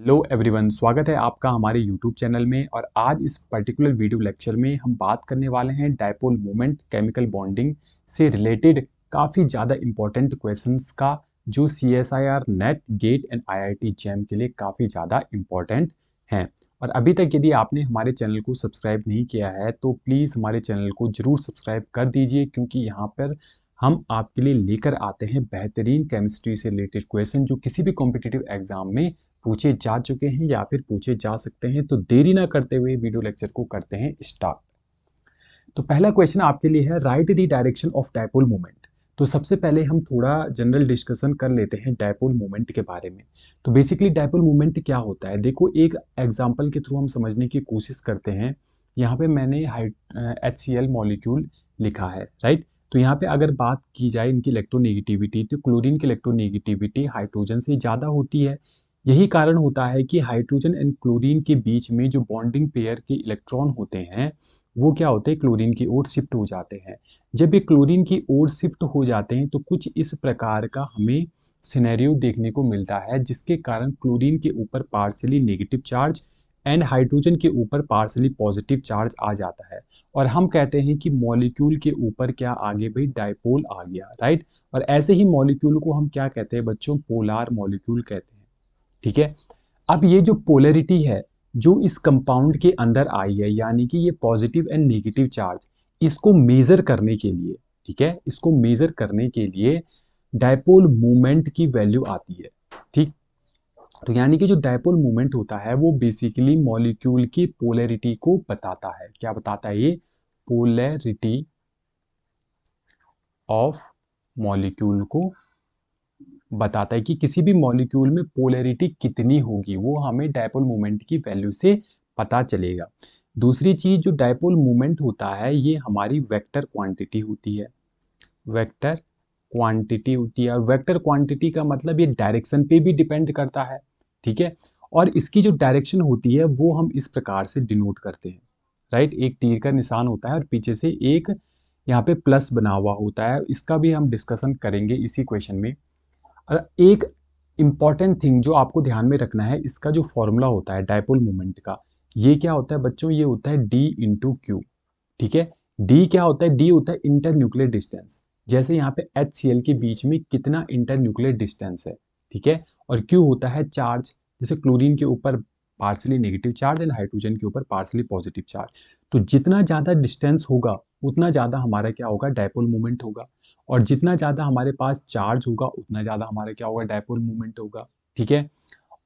Hello everyone, स्वागत है आपका हमारे यूट्यूब चैनल में। और आज इस पर्टिकुलर वीडियो लेक्चर में हम बात करने वाले हैं डायपोल मोमेंट केमिकल बॉन्डिंग से रिलेटेड काफ़ी ज़्यादा इंपॉर्टेंट क्वेश्चंस का, जो CSIR NET GATE and IIT JAM के लिए काफ़ी ज़्यादा इंपॉर्टेंट हैं। और अभी तक यदि आपने हमारे चैनल को सब्सक्राइब नहीं किया है तो प्लीज़ हमारे चैनल को ज़रूर सब्सक्राइब कर दीजिए, क्योंकि यहाँ पर हम आपके लिए लेकर आते हैं बेहतरीन केमिस्ट्री से रिलेटेड क्वेश्चन जो किसी भी कॉम्पिटिटिव एग्जाम में पूछे जा चुके हैं या फिर पूछे जा सकते हैं। तो देरी ना करते हुए वीडियो लेक्चर को करते हैं स्टार्ट। तो पहला क्वेश्चन आपके लिए है, right the direction of dipole moment. तो सबसे पहले हम थोड़ा जनरल डिस्कशन कर लेते हैं डायपोल मोमेंट के बारे में। तो बेसिकली डायपोल मोमेंट क्या होता है, देखो एक एग्जांपल के थ्रू हम समझने की कोशिश करते हैं। यहाँ पे मैंने HCl मॉलिक्यूल लिखा है, राइट। तो यहाँ पे अगर बात की जाए इनकी इलेक्ट्रोनेगेटिविटी, तो क्लोरीन की इलेक्ट्रोनेगेटिविटी हाइड्रोजन से ज़्यादा होती है। यही कारण होता है कि हाइड्रोजन एंड क्लोरीन के बीच में जो बॉन्डिंग पेयर के इलेक्ट्रॉन होते हैं वो क्या होते हैं, क्लोरीन की ओर शिफ्ट हो जाते हैं। जब ये क्लोरीन की ओर शिफ्ट हो जाते हैं तो कुछ इस प्रकार का हमें सिनेरियो देखने को मिलता है, जिसके कारण क्लोरीन के ऊपर partially negative charge and hydrogen के ऊपर पार्शियली पॉजिटिव चार्ज आ जाता है। और हम कहते हैं कि मॉलिक्यूल के ऊपर क्या आगे भाई, डायपोल आ गया, राइट। और ऐसे ही मॉलिक्यूल को हम क्या कहते हैं बच्चों, पोलार मॉलिक्यूल कहते हैं। ठीक है। अब ये जो पोलैरिटी है जो इस कंपाउंड के अंदर आई है, यानी कि ये पॉजिटिव एंड नेगेटिव चार्ज, इसको मेजर करने के लिए, ठीक है, इसको मेजर करने के लिए डायपोल मोमेंट की वैल्यू आती है। ठीक। तो यानी कि जो डायपोल मोमेंट होता है वो बेसिकली मॉलिक्यूल की पोलैरिटी को बताता है। क्या बताता है ये? पोलैरिटी ऑफ मॉलिक्यूल को बताता है कि किसी भी मॉलिक्यूल में पोलैरिटी कितनी होगी, वो हमें डायपोल मोमेंट की वैल्यू से पता चलेगा। दूसरी चीज, जो डायपोल मोमेंट होता है ये हमारी वेक्टर क्वांटिटी होती है। वेक्टर क्वांटिटी होती है, और वेक्टर क्वांटिटी का मतलब ये डायरेक्शन पे भी डिपेंड करता है। ठीक है। और इसकी जो डायरेक्शन होती है वो हम इस प्रकार से डिनोट करते हैं, राइट। एक तीर का निशान होता है और पीछे से एक यहाँ पे प्लस बना हुआ होता है, इसका भी हम डिस्कशन करेंगे इसी क्वेश्चन में। और एक इम्पॉर्टेंट थिंग जो आपको ध्यान में रखना है, इसका जो फॉर्मूला होता है डायपोल मोमेंट का, ये क्या होता है बच्चों, ये होता है डी इंटू क्यू। ठीक है। डी क्या होता है? डी होता है इंटर न्यूक्लियर डिस्टेंस। जैसे यहाँ पे HCl के बीच में कितना इंटर न्यूक्लियर डिस्टेंस है। ठीक है। और क्यू होता है चार्ज, जैसे क्लोरीन के ऊपर partially negative charge and hydrogen के ऊपर पार्सली पॉजिटिव चार्ज। तो जितना ज़्यादा डिस्टेंस होगा उतना ज़्यादा हमारा क्या होगा, डायपोल मोमेंट होगा। और जितना ज़्यादा हमारे पास चार्ज होगा उतना ज़्यादा हमारा क्या होगा, डायपोल मोमेंट होगा। ठीक है।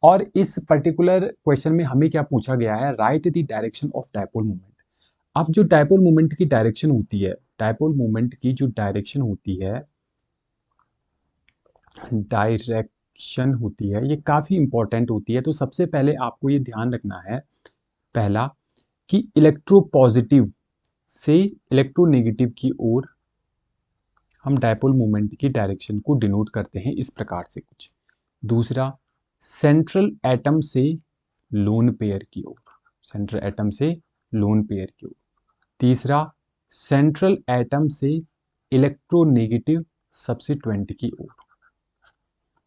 और इस पर्टिकुलर क्वेश्चन में हमें क्या पूछा गया है, right the direction of dipole moment. अब जो डायपोल मोमेंट की डायरेक्शन होती है, डायपोल मोमेंट की जो डायरेक्शन होती है, डायरेक्शन होती है, ये काफ़ी इंपॉर्टेंट होती है। तो सबसे पहले आपको ये ध्यान रखना है, पहला, कि इलेक्ट्रोपॉजिटिव से इलेक्ट्रोनेगेटिव की ओर हम डायपोल मोमेंट की डायरेक्शन को डिनोट करते हैं इस प्रकार से कुछ। दूसरा, सेंट्रल एटम से लोन पेयर की ओर, सेंट्रल एटम से लोन पेयर की ओर। तीसरा, सेंट्रल एटम से इलेक्ट्रोनेगेटिव सब्स्टिट्यूएंट की ओर।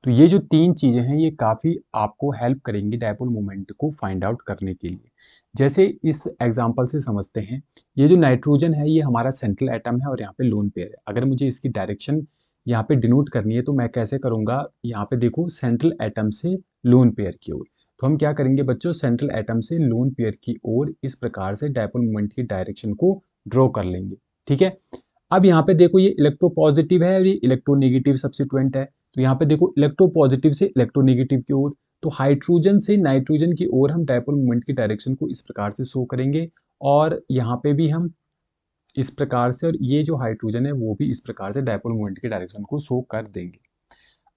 तो ये जो तीन चीजें हैं ये काफी आपको हेल्प करेंगी डायपोल मोमेंट को फाइंड आउट करने के लिए। जैसे इस एग्जांपल से समझते हैं, ये जो नाइट्रोजन है ये हमारा सेंट्रल एटम है और यहाँ पे लोन पेयर है। अगर मुझे इसकी डायरेक्शन यहाँ पे डिनोट करनी है तो मैं कैसे करूंगा, यहाँ पे देखो सेंट्रल एटम से लोन पेयर की ओर। तो हम क्या करेंगे बच्चों, सेंट्रल एटम से लोन पेयर की ओर इस प्रकार से डायपोल मोमेंट की डायरेक्शन को ड्रॉ कर लेंगे। ठीक है। अब यहाँ पे देखो ये इलेक्ट्रोपॉजिटिव है और ये इलेक्ट्रोनेगेटिव सब्स्टिट्यूएंट है। तो यहाँ पे देखो इलेक्ट्रोपॉजिटिव से इलेक्ट्रोनेगेटिव की ओर, तो हाइड्रोजन से नाइट्रोजन की ओर हम डायपोल मोमेंट की डायरेक्शन को इस प्रकार से शो करेंगे। और यहाँ पे भी हम इस प्रकार से, और ये जो हाइड्रोजन है वो भी इस प्रकार से डायपोल मोमेंट की डायरेक्शन को शो कर देंगे।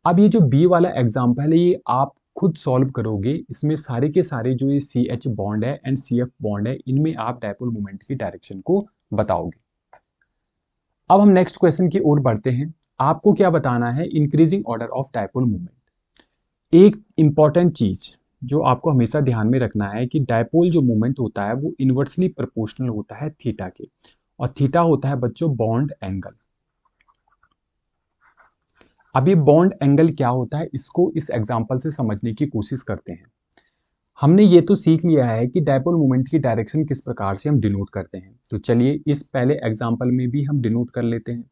अब ये जो बी वाला एग्जाम्पल है ये आप खुद सॉल्व करोगे, इसमें सारे के सारे जो ये CH बॉन्ड है एंड CF बॉन्ड है, इनमें आप डायपोल मोमेंट की डायरेक्शन को बताओगे। अब हम नेक्स्ट क्वेश्चन की ओर बढ़ते हैं। आपको क्या बताना है, increasing order of dipole moment. एक इंपॉर्टेंट चीज जो आपको हमेशा ध्यान में रखना है कि डायपोल जो मोमेंट होता है वो इन्वर्सली प्रोपोर्शनल होता है थीटा के, और थीटा होता है बच्चों बॉन्ड एंगल। अब ये बॉन्ड एंगल क्या होता है इसको इस एग्जांपल से समझने की कोशिश करते हैं। हमने ये तो सीख लिया है कि डायपोल मोमेंट की डायरेक्शन किस प्रकार से हम डिनोट करते हैं। तो चलिए इस पहले एग्जांपल में भी हम डिनोट कर लेते हैं।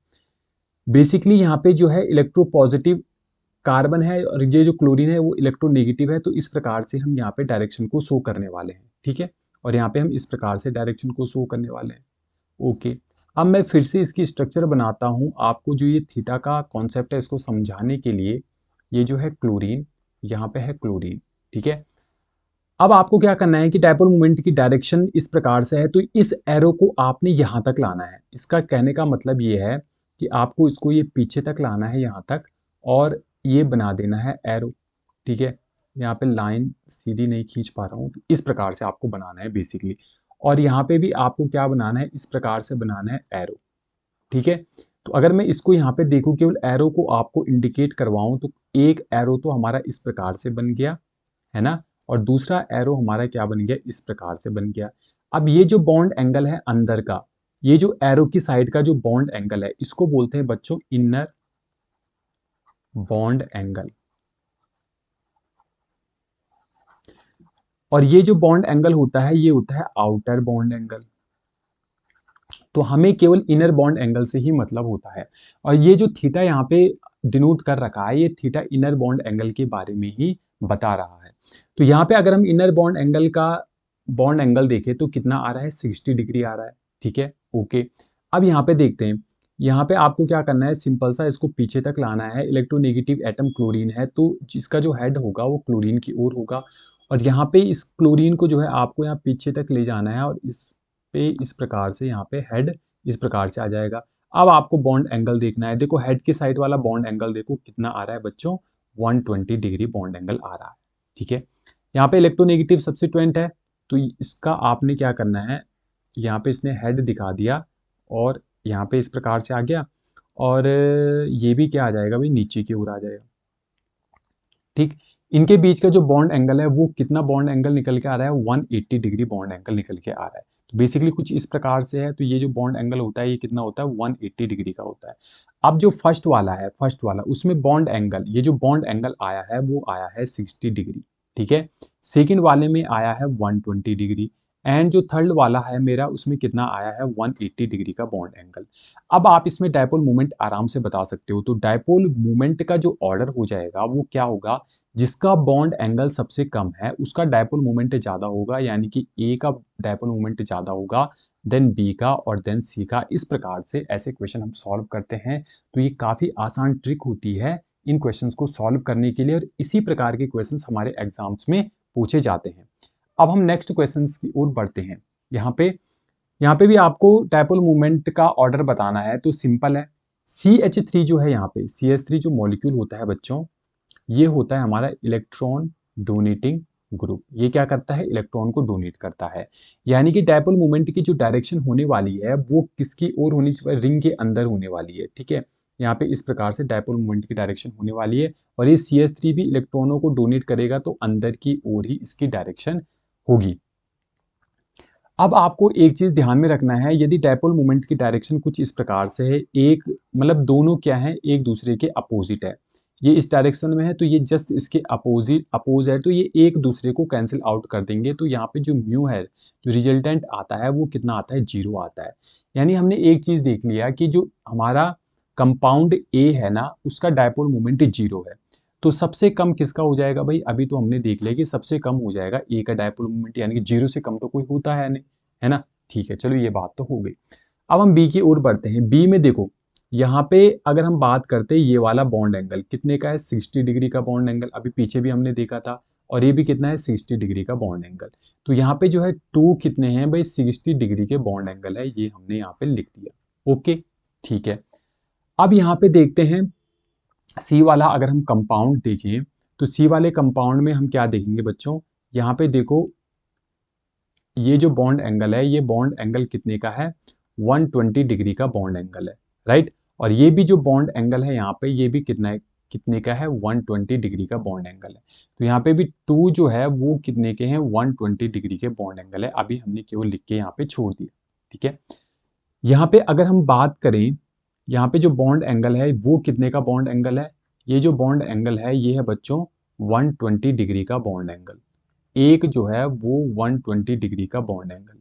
बेसिकली यहाँ पे जो है इलेक्ट्रोपॉजिटिव कार्बन है और ये जो क्लोरीन है वो इलेक्ट्रोनेगेटिव है। तो इस प्रकार से हम यहाँ पे डायरेक्शन को शो करने वाले हैं, ठीक है। और यहाँ पे हम इस प्रकार से डायरेक्शन को शो करने वाले हैं। ओके, अब मैं फिर से इसकी स्ट्रक्चर बनाता हूँ आपको। जो ये थीटा का कॉन्सेप्ट है इसको समझाने के लिए, ये जो है क्लोरीन, यहाँ पे है क्लोरीन, ठीक है। अब आपको क्या करना है कि डायपोल मोमेंट की डायरेक्शन इस प्रकार से है, तो इस एरो को आपने यहाँ तक लाना है। इसका कहने का मतलब ये है कि आपको इसको ये पीछे तक लाना है यहाँ तक, और ये बना देना है एरो, ठीक है। यहाँ पे लाइन सीधी नहीं खींच पा रहा हूँ, तो इस प्रकार से आपको बनाना है बेसिकली। और यहाँ पे भी आपको क्या बनाना है, इस प्रकार से बनाना है एरो, ठीक है। तो अगर मैं इसको यहाँ पे देखूँ, केवल एरो को आपको इंडिकेट करवाऊँ, तो एक एरो तो हमारा इस प्रकार से बन गया, है ना। और दूसरा एरो हमारा क्या बन गया, इस प्रकार से बन गया। अब ये जो बॉन्ड एंगल है अंदर का, ये जो एरो की साइड का जो बॉन्ड एंगल है, इसको बोलते हैं बच्चों इनर बॉन्ड एंगल। और ये जो बॉन्ड एंगल होता है ये होता है आउटर बॉन्ड एंगल। तो हमें केवल इनर बॉन्ड एंगल से ही मतलब होता है। और ये जो थीटा यहाँ पे डिनोट कर रखा है, ये थीटा इनर बॉन्ड एंगल के बारे में ही बता रहा है। तो यहाँ पे अगर हम इनर बॉन्ड एंगल का बॉन्ड एंगल देखें तो कितना आ रहा है, 60 डिग्री आ रहा है, ठीक है। ओके, अब यहाँ पे देखते हैं। यहाँ पे आपको क्या करना है, सिंपल सा इसको पीछे तक लाना है। इलेक्ट्रोनेगेटिव एटम क्लोरीन है, तो जिसका जो हेड होगा वो क्लोरीन की ओर होगा। और यहाँ पे इस क्लोरीन को जो है आपको यहाँ पीछे तक ले जाना है, और इस पे इस प्रकार से यहाँ पे हेड इस प्रकार से आ जाएगा। अब आपको बॉन्ड एंगल देखना है। देखो हेड के साइड वाला बॉन्ड एंगल देखो कितना आ रहा है बच्चों, 120 डिग्री बॉन्ड एंगल आ रहा है, ठीक है। यहाँ पे इलेक्ट्रोनेगेटिव सब्स्टिट्यूएंट है, तो इसका आपने क्या करना है, यहाँ पे इसने हेड दिखा दिया और यहाँ पे इस प्रकार से आ गया। और ये भी क्या आ जाएगा भाई, नीचे की ओर आ जाएगा, ठीक। इनके बीच का जो बॉन्ड एंगल है वो कितना बॉन्ड एंगल निकल के आ रहा है, 180 डिग्री बॉन्ड एंगल निकल के आ रहा है। तो बेसिकली कुछ इस प्रकार से है। तो ये जो बॉन्ड एंगल होता है ये कितना होता है, 180 डिग्री का होता है। अब जो फर्स्ट वाला है, फर्स्ट वाला उसमें बॉन्ड एंगल, ये जो बॉन्ड एंगल आया है वो आया है 60 डिग्री, ठीक है। सेकेंड वाले में आया है 120 डिग्री। एंड जो थर्ड वाला है मेरा, उसमें कितना आया है, 180 डिग्री का बॉन्ड एंगल। अब आप इसमें डायपोल मोमेंट आराम से बता सकते हो। तो डायपोल मोमेंट का जो ऑर्डर हो जाएगा वो क्या होगा, जिसका बॉन्ड एंगल सबसे कम है उसका डायपोल मोमेंट ज्यादा होगा, यानी कि ए का डायपोल मोमेंट ज्यादा होगा, देन बी का, और देन सी का। इस प्रकार से ऐसे क्वेश्चन हम सॉल्व करते हैं। तो ये काफी आसान ट्रिक होती है इन क्वेश्चंस को सॉल्व करने के लिए, और इसी प्रकार के क्वेश्चंस हमारे एग्जाम्स में पूछे जाते हैं। अब हम नेक्स्ट क्वेश्चंस की ओर बढ़ते हैं। यहाँ पे भी आपको डायपोल मोमेंट का ऑर्डर बताना है, तो सिंपल है। CH3 जो है, यहाँ पे CH3 जो मॉलिक्यूल होता है बच्चों, ये होता है हमारा इलेक्ट्रॉन डोनेटिंग ग्रुप। ये क्या करता है, इलेक्ट्रॉन को डोनेट करता है। यानी कि डायपोल मोमेंट की जो डायरेक्शन होने वाली है वो किसकी ओर होनी चाहिए, रिंग के अंदर होने वाली है, ठीक है। यहाँ पे इस प्रकार से डायपोल मोमेंट की डायरेक्शन होने वाली है। और ये CH3 भी इलेक्ट्रॉनों को डोनेट करेगा, तो अंदर की ओर ही इसकी डायरेक्शन होगी। अब आपको एक चीज ध्यान में रखना है, यदि डायपोल मोमेंट की डायरेक्शन कुछ इस प्रकार से है, एक मतलब दोनों क्या है, एक दूसरे के अपोजिट है। ये इस डायरेक्शन में है तो ये जस्ट इसके अपोज है, तो ये एक दूसरे को कैंसिल आउट कर देंगे। तो यहाँ पे जो म्यू है, जो रिजल्टेंट आता है वो कितना आता है, 0 आता है। यानी हमने एक चीज देख लिया कि जो हमारा कंपाउंड ए है ना, उसका डायपोल मोमेंट 0 है। तो सबसे कम किसका हो जाएगा भाई, अभी तो हमने देख लिया कि सबसे कम हो जाएगा ए का डायपोल मोमेंट, यानी कि 0 से कम तो कोई होता है नहीं, है ना। ठीक है, चलो ये बात तो हो गई। अब हम बी की ओर बढ़ते हैं। बी में देखो, यहाँ पे अगर हम बात करते हैं, ये वाला बॉन्ड एंगल कितने का है, 60 डिग्री का बॉन्ड एंगल। अभी पीछे भी हमने देखा था। और ये भी कितना है, 60 डिग्री का बॉन्ड एंगल। तो यहाँ पे जो है 2 कितने हैं भाई, 60 डिग्री के बॉन्ड एंगल है, ये हमने यहाँ पे लिख दिया। ओके, ठीक है। अब यहाँ पे देखते हैं सी वाला, अगर हम कंपाउंड देखें तो सी वाले कंपाउंड में हम क्या देखेंगे बच्चों, यहाँ पे देखो ये जो बॉन्ड एंगल है, ये बॉन्ड एंगल कितने का है, 120 डिग्री का बॉन्ड एंगल है, राइट। और ये भी जो बॉन्ड एंगल है यहाँ पे, ये भी कितने का है, 120 डिग्री का बॉन्ड एंगल है। तो यहाँ पे भी 2 जो है वो कितने के हैं, 120 डिग्री के बॉन्ड एंगल है। अभी हमने केवल लिख के यहाँ पे छोड़ दिया, ठीक है। यहाँ पे अगर हम बात करें, यहाँ पे जो बॉन्ड एंगल है वो कितने का बॉन्ड एंगल है, ये जो बॉन्ड एंगल है ये है बच्चों 120 डिग्री का बॉन्ड एंगल। एक जो है वो 120 डिग्री का बॉन्ड एंगल है।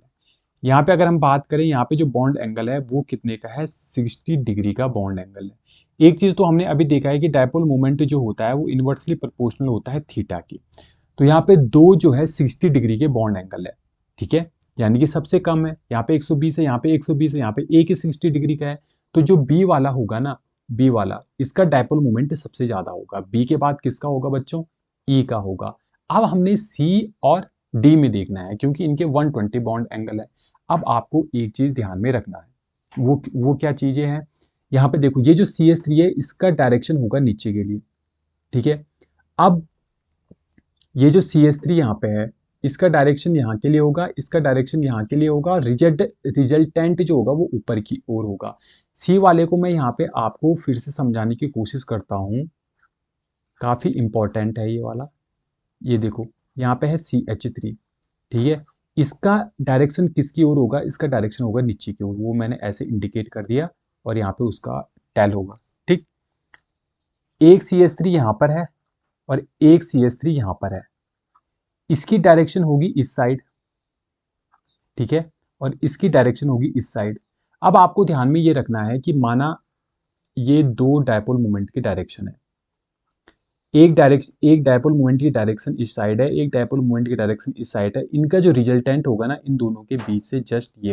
यहाँ पे अगर हम बात करें, यहाँ पे जो बॉन्ड एंगल है वो कितने का है, 60 डिग्री का बॉन्ड एंगल है। एक चीज तो हमने अभी देखा है कि डायपोल मोमेंट जो होता है वो इनवर्सली प्रोपोर्शनल होता है थीटा की। तो यहाँ पे दो जो है 60 डिग्री के बॉन्ड एंगल है, ठीक है, यानी कि सबसे कम है, यहाँ पे 120 है, यहाँ पे 120 है, यहाँ पे एक ही 60 डिग्री का है। तो जो बी वाला होगा ना, बी वाला, इसका डायपोल मोमेंट सबसे ज्यादा होगा। बी के बाद किसका होगा बच्चों, ई का होगा। अब हमने सी और डी में देखना है क्योंकि इनके 120 बॉन्ड एंगल है। अब आपको एक चीज ध्यान में रखना है, वो क्या चीजें हैं, यहाँ पे देखो, ये जो CH3 है इसका डायरेक्शन होगा नीचे के लिए, ठीक है। अब ये जो CH3 यहाँ पे है, इसका डायरेक्शन यहाँ के लिए होगा, इसका डायरेक्शन यहाँ के लिए होगा, रिजल्टेंट जो होगा वो ऊपर की ओर होगा। सी वाले को मैं यहाँ पे आपको फिर से समझाने की कोशिश करता हूँ, काफी इंपॉर्टेंट है ये वाला। ये देखो, यहाँ पे है CH3, ठीक है, इसका डायरेक्शन किसकी ओर होगा, इसका डायरेक्शन होगा नीचे की ओर, वो मैंने ऐसे इंडिकेट कर दिया, और यहाँ पे उसका टेल होगा, ठीक। एक CH3 यहाँ पर है और एक CH3 यहाँ पर है, इसकी डायरेक्शन होगी इस साइड, ठीक है, और इसकी डायरेक्शन होगी इस साइड। अब आपको ध्यान में ये रखना है कि माना ये दो डायपोल मोमेंट की डायरेक्शन है, एक डायपोल मोमेंट की डायरेक्शन इस साइड है, एक डायपोल मोमेंट की डायरेक्शन इस साइड है, इनका जो रिजल्टेंट होगा ना इन दोनों के बीच से जस्ट ये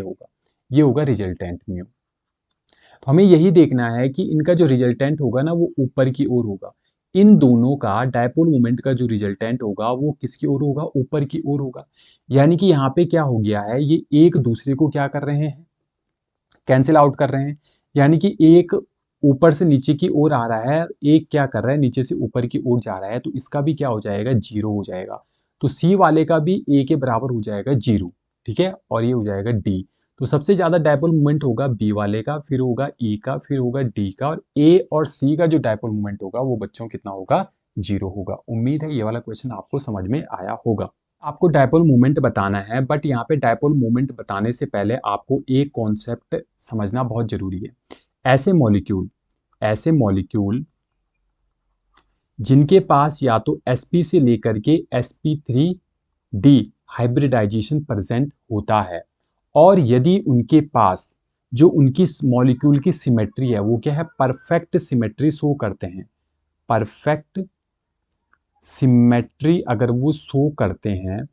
होगा रिजल्टेंट म्यू। तो हमें यही देखना है कि इनका जो रिजल्टेंट होगा ना वो ऊपर की ओर होगा, इन दोनों का डायपोल मोमेंट का जो रिजल्टेंट होगा वो किसकी ओर होगा, ऊपर की ओर होगा। यानी कि यहाँ पे क्या हो गया है, ये एक दूसरे को क्या कर रहे हैं, कैंसिल आउट कर रहे हैं। यानी कि एक ऊपर से नीचे की ओर आ रहा है, एक क्या कर रहा है, नीचे से ऊपर की ओर जा रहा है, तो इसका भी क्या हो जाएगा, जीरो हो जाएगा। तो सी वाले का भी ए के बराबर हो जाएगा जीरो, ठीक है, और ये हो जाएगा डी। तो सबसे ज्यादा डायपोल मोमेंट होगा बी वाले का, फिर होगा ई का, फिर होगा डी का, और ए और सी का जो डायपोल मोमेंट होगा वो बच्चों कितना होगा, जीरो होगा। उम्मीद है ये वाला क्वेश्चन आपको समझ में आया होगा। आपको डायपोल मोमेंट बताना है, बट यहाँ पे डायपोल मोमेंट बताने से पहले आपको एक कॉन्सेप्ट समझना बहुत जरूरी है। ऐसे मॉलिक्यूल जिनके पास या तो sp से लेकर के sp3d हाइब्रिडाइजेशन प्रेजेंट होता है, और यदि उनके पास जो उनकी मॉलिक्यूल की सिमेट्री है वो क्या है, परफेक्ट सिमेट्री शो करते हैं, परफेक्ट सिमेट्री अगर वो शो करते हैं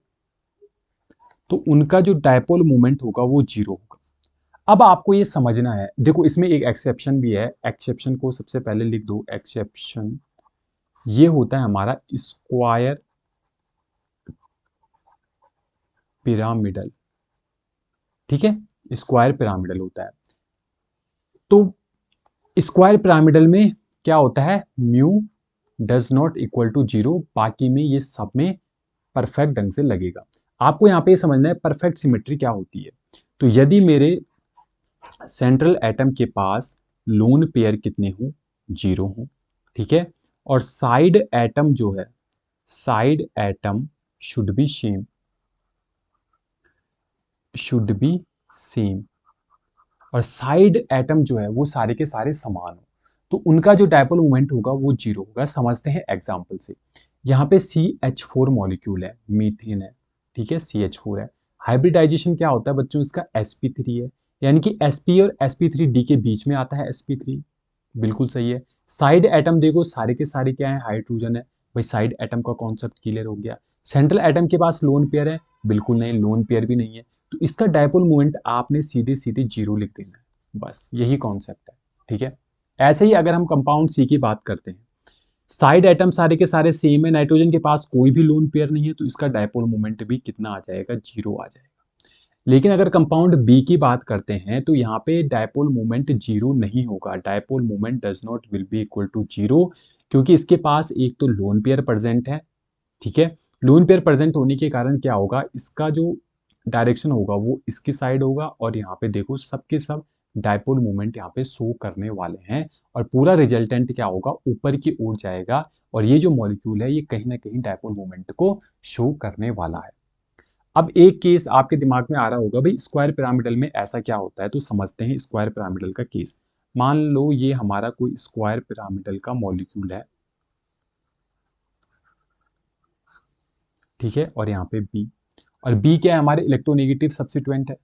तो उनका जो डायपोल मोमेंट होगा वो जीरो होगा। अब आपको ये समझना है, देखो इसमें एक एक्सेप्शन भी है, एक्सेप्शन को सबसे पहले लिख दो। एक्सेप्शन ये होता है हमारा स्क्वायर पिरामिडल, ठीक है, स्क्वायर पिरामिडल होता है। तो स्क्वायर पिरामिडल में क्या होता है, mu does not equal to zero, बाकी में ये सब में परफेक्ट ढंग से लगेगा। आपको यहां पे समझना है परफेक्ट सिमेट्री क्या होती है। तो यदि मेरे सेंट्रल एटम के पास लोन पेयर कितने हो, जीरो हो, ठीक है, और साइड एटम जो है, side atom should be same, should be same, और साइड एटम जो है वो सारे के सारे समान हो, तो उनका जो डायपोल मोमेंट होगा वो जीरो होगा। समझते हैं एग्जांपल से। यहाँ पे CH4 मॉलिक्यूल है, मीथेन है, ठीक है, CH4 है। हाइब्रिडाइजेशन क्या होता है बच्चों, इसका sp3 है, यानी कि sp और sp3d के बीच में आता है sp3, बिल्कुल सही है। साइड एटम देखो सारे के सारे क्या है, हाइड्रोजन है, भाई साइड एटम का कॉन्सेप्ट क्लियर हो गया। सेंट्रल एटम के पास लोन पेयर है, बिल्कुल नहीं, लोन पेयर भी नहीं है, तो इसका डायपोल मोमेंट आपने सीधे सीधे जीरो लिख देना है, बस यही कॉन्सेप्ट है, ठीक है। ऐसे ही अगर हम कंपाउंड सी की बात करते हैं, साइड एटम सारे के सारे सेम है, नाइट्रोजन के पास कोई भी लोन पेयर नहीं है, तो इसका डायपोल मोमेंट भी कितना आ जाएगा, जीरो आ जाएगा। लेकिन अगर कंपाउंड बी की बात करते हैं तो यहाँ पे डायपोल मोमेंट जीरो नहीं होगा, dipole moment does not will be equal to zero, क्योंकि इसके पास एक तो लोन पेयर प्रेजेंट है, ठीक है। लोन पेयर प्रेजेंट होने के कारण क्या होगा, इसका जो डायरेक्शन होगा वो इसकी साइड होगा, और यहाँ पे देखो सबके सब डायपोल मोमेंट यहाँ पे शो करने वाले हैं, और पूरा रिजल्टेंट क्या होगा, ऊपर की ओर जाएगा, और ये जो मॉलिक्यूल है ये कहीं ना कहीं डायपोल मोमेंट को शो करने वाला है। अब एक केस आपके दिमाग में आ रहा होगा, भाई स्क्वायर पिरामिडल में ऐसा क्या होता है, तो समझते हैं स्क्वायर पिरामिडल का केस। मान लो ये हमारा कोई स्क्वायर पिरामिडल का मॉलिक्यूल है, ठीक है, और यहाँ पे बी, और बी क्या है, हमारे इलेक्ट्रोनेगेटिव सब्स्टिट्यूएंट है,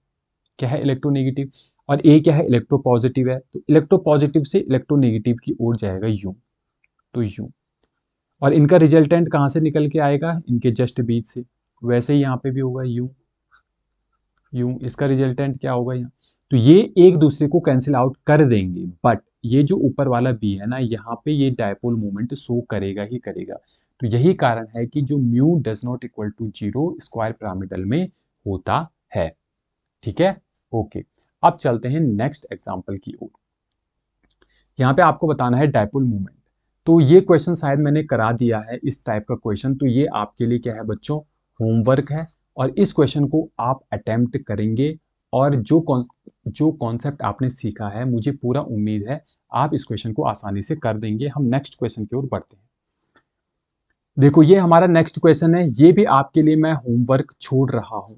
क्या है, इलेक्ट्रोनेगेटिव, और ए क्या है, इलेक्ट्रोपॉजिटिव है, तो इलेक्ट्रोपॉजिटिव से इलेक्ट्रोनेगेटिव की ओर जाएगा यू, तो यू, और इनका रिजल्टेंट कहाँ से निकल के आएगा, इनके जस्ट बीच से, वैसे ही यहाँ पे भी होगा यू, यू, इसका रिजल्टेंट क्या होगा यहाँ, तो ये एक दूसरे को कैंसिल आउट कर देंगे, बट ये जो ऊपर वाला बी है ना, यहाँ पे ये डायपोल मोमेंट शो करेगा ही करेगा, तो यही कारण है कि जो mu does not equal to zero square pyramidal में होता है। ठीक है, ओके, अब चलते हैं नेक्स्ट एग्जांपल की ओर। यहाँ पे आपको बताना है डायपोल मोमेंट, तो ये क्वेश्चन शायद मैंने करा दिया है इस टाइप का क्वेश्चन, तो ये आपके लिए क्या है बच्चों, होमवर्क है, और इस क्वेश्चन को आप अटेम्प्ट करेंगे, और जो कॉन्सेप्ट आपने सीखा है मुझे पूरा उम्मीद है आप इस क्वेश्चन को आसानी से कर देंगे। हम नेक्स्ट क्वेश्चन की ओर बढ़ते हैं। देखो ये हमारा नेक्स्ट क्वेश्चन है, ये भी आपके लिए मैं होमवर्क छोड़ रहा हूं,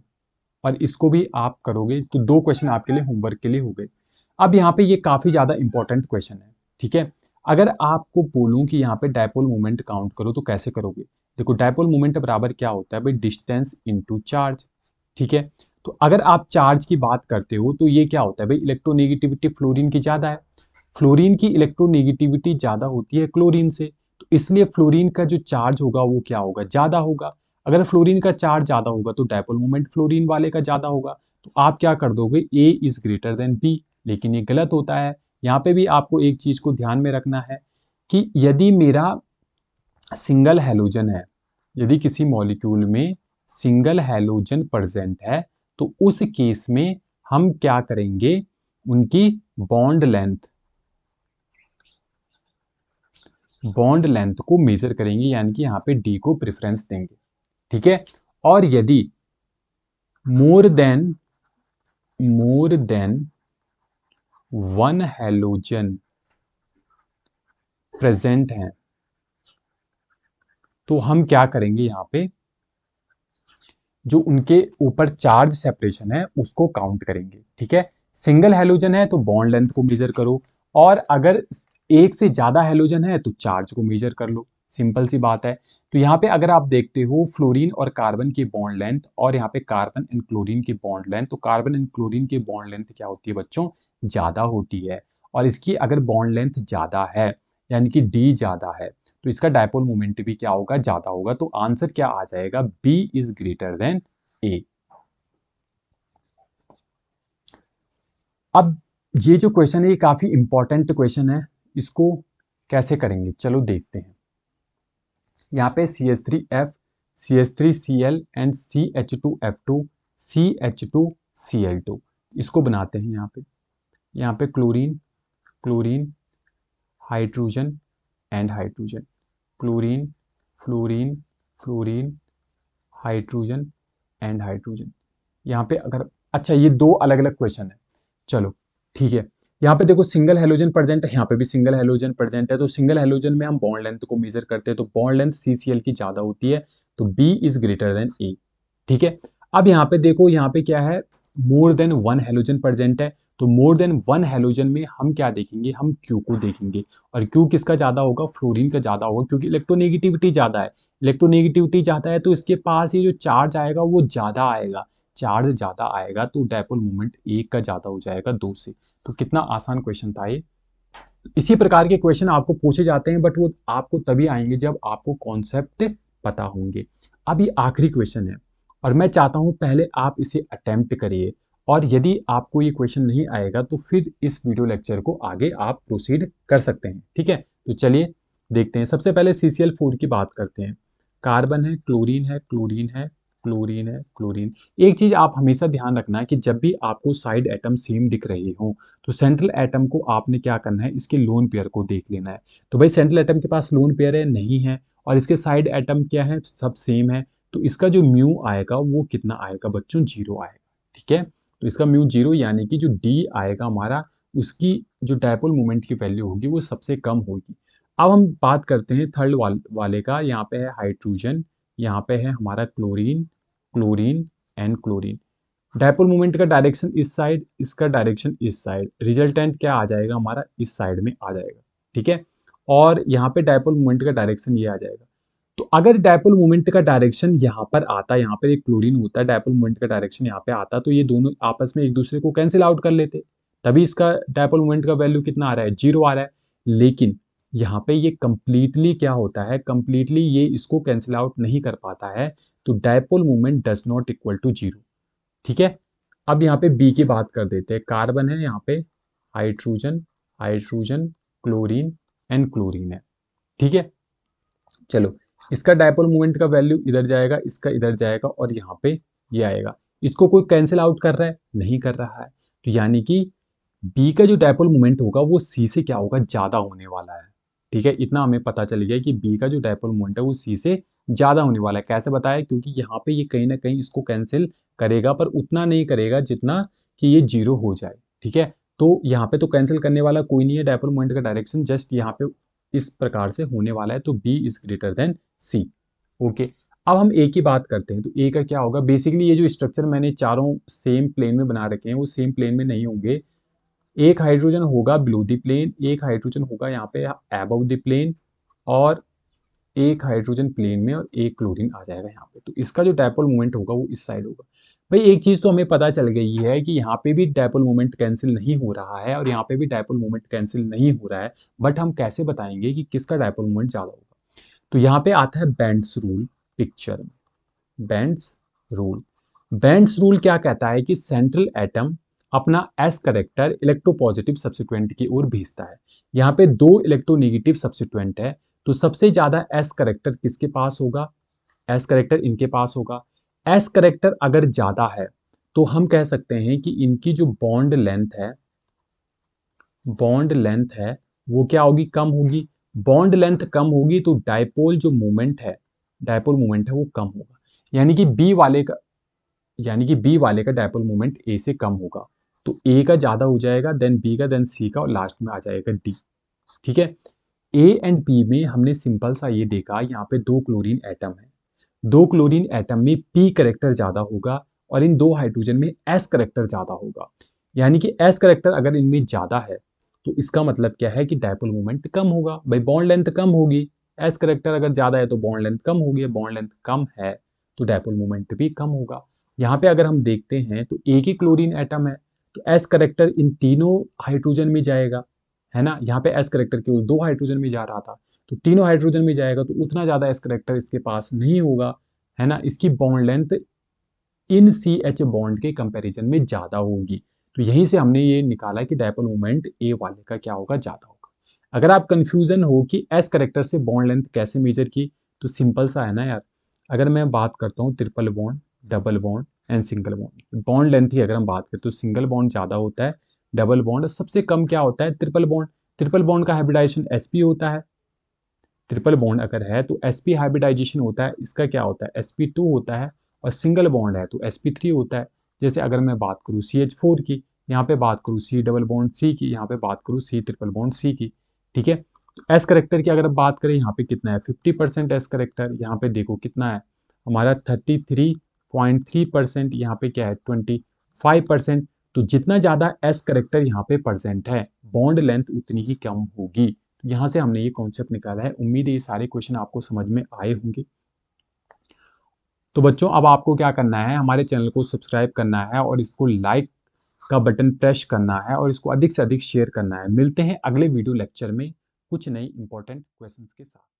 और इसको भी आप करोगे, तो दो क्वेश्चन आपके लिए होमवर्क के लिए हो गए। अब यहाँ पे ये काफी ज्यादा इंपॉर्टेंट क्वेश्चन है, ठीक है। अगर आपको बोलूं कि यहाँ पे डायपोल मोमेंट काउंट करो तो कैसे करोगे, देखो डायपोल मोमेंट बराबर क्या होता है भाई, डिस्टेंस इनटू चार्ज, ठीक है। तो अगर आप चार्ज की बात करते हो तो ये क्या होता है भाई, इलेक्ट्रोनेगेटिविटी फ्लोरीन की ज्यादा है, फ्लोरीन की इलेक्ट्रोनेगेटिविटी ज्यादा होती है क्लोरीन से, तो इसलिए फ्लोरीन का जो चार्ज होगा वो क्या होगा, ज्यादा होगा। अगर फ्लोरीन का चार्ज ज्यादा होगा तो डायपोल मोमेंट फ्लोरीन वाले का ज्यादा होगा, तो आप क्या कर दोगे, ए इज ग्रेटर देन बी, लेकिन ये गलत होता है। यहाँ पे भी आपको एक चीज को ध्यान में रखना है कि यदि मेरा सिंगल हैलोजन है, यदि किसी मॉलिक्यूल में सिंगल हैलोजन प्रेजेंट है, तो उस केस में हम क्या करेंगे, उनकी बॉन्ड लेंथ को मेजर करेंगे, यानी कि यहाँ पे डी को प्रेफरेंस देंगे, ठीक है। और यदि more than one halogen present है, तो हम क्या करेंगे, यहाँ पे जो उनके ऊपर चार्ज सेपरेशन है उसको काउंट करेंगे, ठीक है। सिंगल हैलोजन है तो बॉन्ड लेंथ को मेजर करो, और अगर एक से ज्यादा हैलोजन है तो चार्ज को मेजर कर लो, सिंपल सी बात है। तो यहाँ पे अगर आप देखते हो फ्लोरीन और कार्बन की बॉन्ड लेंथ, और यहाँ पे कार्बन एंड क्लोरीन की बॉन्ड लेंथ, तो कार्बन एंड क्लोरीन की बॉन्ड लेंथ क्या होती है बच्चों, ज्यादा होती है, और इसकी अगर बॉन्ड लेंथ ज्यादा है यानी कि डी ज्यादा है, तो इसका डायपोल मोमेंट भी क्या होगा, ज्यादा होगा, तो आंसर क्या आ जाएगा, बी इज ग्रेटर देन ए। अब ये जो क्वेश्चन है ये काफी इंपॉर्टेंट क्वेश्चन है, इसको कैसे करेंगे चलो देखते हैं। यहाँ पे CH3F, CH3Cl and CH2F2, CH2Cl2, इसको बनाते हैं। यहाँ पे chlorine, chlorine, hydrogen and hydrogen, chlorine, fluorine, fluorine, hydrogen and hydrogen. यहाँ पे अगर, अच्छा ये दो अलग अलग क्वेश्चन है, चलो ठीक है। यहाँ पे देखो सिंगल हेलोजन प्रेजेंट है, यहाँ पे भी सिंगल हेलोजन प्रेजेंट है, तो सिंगल हेलोजन में हम बॉन्ड लेंथ को मेजर करते हैं, तो बॉन्ड लेंथ CCl की ज्यादा होती है, तो B is greater then A, ठीक है। अब यहाँ पे देखो, यहाँ पे क्या है, more than one halogen present है, तो मोर देन वन हेलोजन में हम क्या देखेंगे, हम Q को देखेंगे, और Q किसका ज्यादा होगा, फ्लोरीन का ज्यादा होगा, क्योंकि इलेक्ट्रोनेगेटिविटी ज्यादा है, इलेक्ट्रोनेगेटिविटी ज्यादा है तो इसके पास ये जो चार्ज आएगा वो ज्यादा आएगा, चार्ज ज्यादा आएगा तो डायपोल मोमेंट एक का ज्यादा हो जाएगा दो से। तो कितना आसान क्वेश्चन था ये। इसी प्रकार के क्वेश्चन आपको पूछे जाते हैं, बट वो आपको तभी आएंगे जब आपको कॉन्सेप्ट पता होंगे। अब ये आखिरी क्वेश्चन है, और मैं चाहता हूं पहले आप इसे अटेम्प्ट करिए, और यदि आपको ये क्वेश्चन नहीं आएगा तो फिर इस वीडियो लेक्चर को आगे आप प्रोसीड कर सकते हैं, ठीक है। तो चलिए देखते हैं। सबसे पहले CCl4 की बात करते हैं। कार्बन है, क्लोरीन है, क्लोरीन है, क्लोरीन है, क्लोरीन। एक चीज आप हमेशा ध्यान रखना कि जब भी आपको साइड एटम सेम दिख रहे हो, तो सेंट्रल एटम को आपने क्या करना है, इसके लोन पेयर को देख लेना है। तो भाई सेंट्रल एटम के पास लोन पेयर है, नहीं है, और इसके साइड एटम क्या है, सब सेम है, तो इसका जो म्यू आएगा वो कितना आएगा बच्चों, जीरो आएगा, ठीक है। तो इसका म्यू जीरो, यानी कि जो डी आएगा हमारा, उसकी जो डायपोल मोमेंट की वैल्यू होगी वो सबसे कम होगी। अब हम बात करते हैं थर्ड वाले का। यहाँ पे है हाइड्रोजन, यहाँ पे है हमारा chlorine, chlorine and chlorine. Dipole moment का डायरेक्शन इस साइड, इसका डायरेक्शन इस साइड, रिजल्टेंट क्या आ जाएगा हमारा, इस साइड में आ जाएगा, ठीक है। और यहाँ पे डायपोल मोमेंट का डायरेक्शन ये आ जाएगा। तो अगर डायपोल मोमेंट का डायरेक्शन यहाँ पर आता, यहाँ पर एक क्लोरीन होता है, डायपोल मोमेंट का डायरेक्शन यहाँ पे आता, तो ये दोनों आपस में एक दूसरे को कैंसिल आउट कर लेते, तभी इसका डायपोल मोमेंट का वैल्यू कितना आ रहा है, 0 आ रहा है। लेकिन यहाँ पे ये कंप्लीटली क्या होता है, कंप्लीटली ये इसको कैंसिल आउट नहीं कर पाता है, तो dipole moment does not equal to 0। ठीक है, अब यहाँ पे बी की बात कर देते हैं। कार्बन है यहाँ पे, hydrogen, hydrogen, chlorine and chlorine है। ठीक है, चलो इसका डायपोल मोमेंट का वैल्यू इधर जाएगा, इसका इधर जाएगा और यहाँ पे ये आएगा। इसको कोई कैंसिल आउट कर रहा है, नहीं कर रहा है, तो यानी कि बी का जो डायपोल मोमेंट होगा वो सी से क्या होगा, ज्यादा होने वाला है। ठीक है, इतना हमें पता चल गया कि बी का जो डायपोल मोमेंट है वो सी से ज्यादा होने वाला है। कैसे बताया, क्योंकि यहाँ पे ये कहीं ना कहीं इसको कैंसिल करेगा, पर उतना नहीं करेगा जितना कि ये 0 हो जाए। ठीक है, तो यहाँ पे तो कैंसिल करने वाला कोई नहीं है डायपोल मोमेंट का डायरेक्शन, जस्ट यहाँ पे इस प्रकार से होने वाला है, तो B is greater than C. Okay, अब हम ए की बात करते हैं। तो ए का क्या होगा, बेसिकली ये जो स्ट्रक्चर मैंने चारों सेम प्लेन में बना रखे हैं वो सेम प्लेन में नहीं होंगे। एक हाइड्रोजन होगा बिलो द प्लेन, एक हाइड्रोजन होगा यहाँ पे अबव द प्लेन, और एक हाइड्रोजन प्लेन में और एक क्लोरीन आ जाएगा यहाँ पे। तो इसका जो डायपोल मोमेंट होगा वो इस साइड होगा। भाई एक चीज तो हमें पता चल गई है कि यहाँ पे भी डायपोल मोमेंट कैंसिल नहीं हो रहा है और यहाँ पे भी डायपोल मोमेंट कैंसिल नहीं हो रहा है, बट हम कैसे बताएंगे कि किसका डायपोल मोमेंट ज्यादा होगा। तो यहाँ पे आता है बेंड्स रूल पिक्चर में। बेंड्स रूल, बेंड्स रूल क्या कहता है कि सेंट्रल एटम अपना एस करेक्टर इलेक्ट्रोपॉजिटिव सब्सिट्यूएंट की ओर भेजता है। यहाँ पे दो इलेक्ट्रोनेगेटिव सब्सिट्यूएंट है, तो सबसे ज्यादा एस करेक्टर किसके पास होगा, एस करेक्टर इनके पास होगा। एस करेक्टर अगर ज्यादा है तो हम कह सकते हैं कि इनकी जो बॉन्ड लेंथ है, बॉन्ड लेंथ है वो क्या होगी, कम होगी। बॉन्ड लेंथ कम होगी तो डायपोल जो मोमेंट है, डायपोल मोमेंट है वो कम होगा। यानी कि बी वाले का, यानी कि बी वाले का डायपोल मोमेंट ए से कम होगा, तो ए का ज्यादा हो जाएगा, देन बी का, देन सी का, और लास्ट में आ जाएगा डी। ठीक है, ए एंड बी में हमने सिंपल सा ये देखा, यहाँ पे दो क्लोरीन एटम है, दो क्लोरीन एटम में पी करेक्टर ज्यादा होगा और इन दो हाइड्रोजन में एस करेक्टर ज्यादा होगा। यानी कि एस करेक्टर अगर इनमें ज्यादा है तो इसका मतलब क्या है कि डायपोल मोमेंट कम होगा। भाई बॉन्ड लेंथ कम होगी, एस करेक्टर अगर ज्यादा है तो बॉन्ड लेंथ कम होगी, बॉन्ड लेंथ कम है तो डायपोल मोमेंट भी कम होगा। यहाँ पे अगर हम देखते हैं तो एक ही क्लोरीन एटम है, तो एस करेक्टर इन तीनों हाइड्रोजन में जाएगा, है ना। यहाँ पे एस करेक्टर केवल दो हाइड्रोजन में जा रहा था, तो तीनों हाइड्रोजन में जाएगा, तो उतना ज्यादा एस करेक्टर इसके पास नहीं होगा, है ना। इसकी bond length in C H bond के कंपैरिजन में ज्यादा होगी। तो यहीं से हमने ये निकाला कि डायपोल मोमेंट ए वाले का क्या होगा, ज्यादा होगा। अगर आप कंफ्यूजन हो कि एस करेक्टर से बॉन्ड लेंथ कैसे मेजर की, तो सिंपल सा है ना यार। अगर मैं बात करता हूँ triple bond, double bond and single bond, bond length ही अगर हम बात करें तो सिंगल बॉन्ड ज्यादा होता है, डबल बॉन्ड सबसे कम क्या होता है, ट्रिपल बॉन्ड। ट्रिपल बॉन्ड का हाइब्रिडाइजेशन sp होता है, ट्रिपल बॉन्ड अगर है तो sp हाइब्रिडाइजेशन होता है, इसका क्या होता है, sp2 होता है, और सिंगल बॉन्ड है तो sp3 होता है। जैसे अगर मैं बात करूँ CH4 की, यहाँ पे बात करूँ C डबल बॉन्ड C की, यहाँ पे बात करूँ C ट्रिपल बॉन्ड C की। ठीक है, एस करेक्टर की अगर बात करें, यहाँ पे कितना है 50% एस करेक्टर, यहाँ पे देखो कितना है हमारा 33.3%, यहाँ पे क्या है 25%। तो जितना ज्यादा एस करेक्टर यहाँ पे परसेंट है, बॉन्ड लेंथ उतनी ही कम होगी। तो यहाँ से हमने ये कॉन्सेप्ट निकाला है। उम्मीद है ये सारे क्वेश्चन आपको समझ में आए होंगे। तो बच्चों अब आपको क्या करना है, हमारे चैनल को सब्सक्राइब करना है और इसको लाइक का बटन प्रेस करना है और इसको अधिक से अधिक शेयर करना है। मिलते हैं अगले वीडियो लेक्चर में कुछ नई इंपॉर्टेंट क्वेश्चंस के साथ।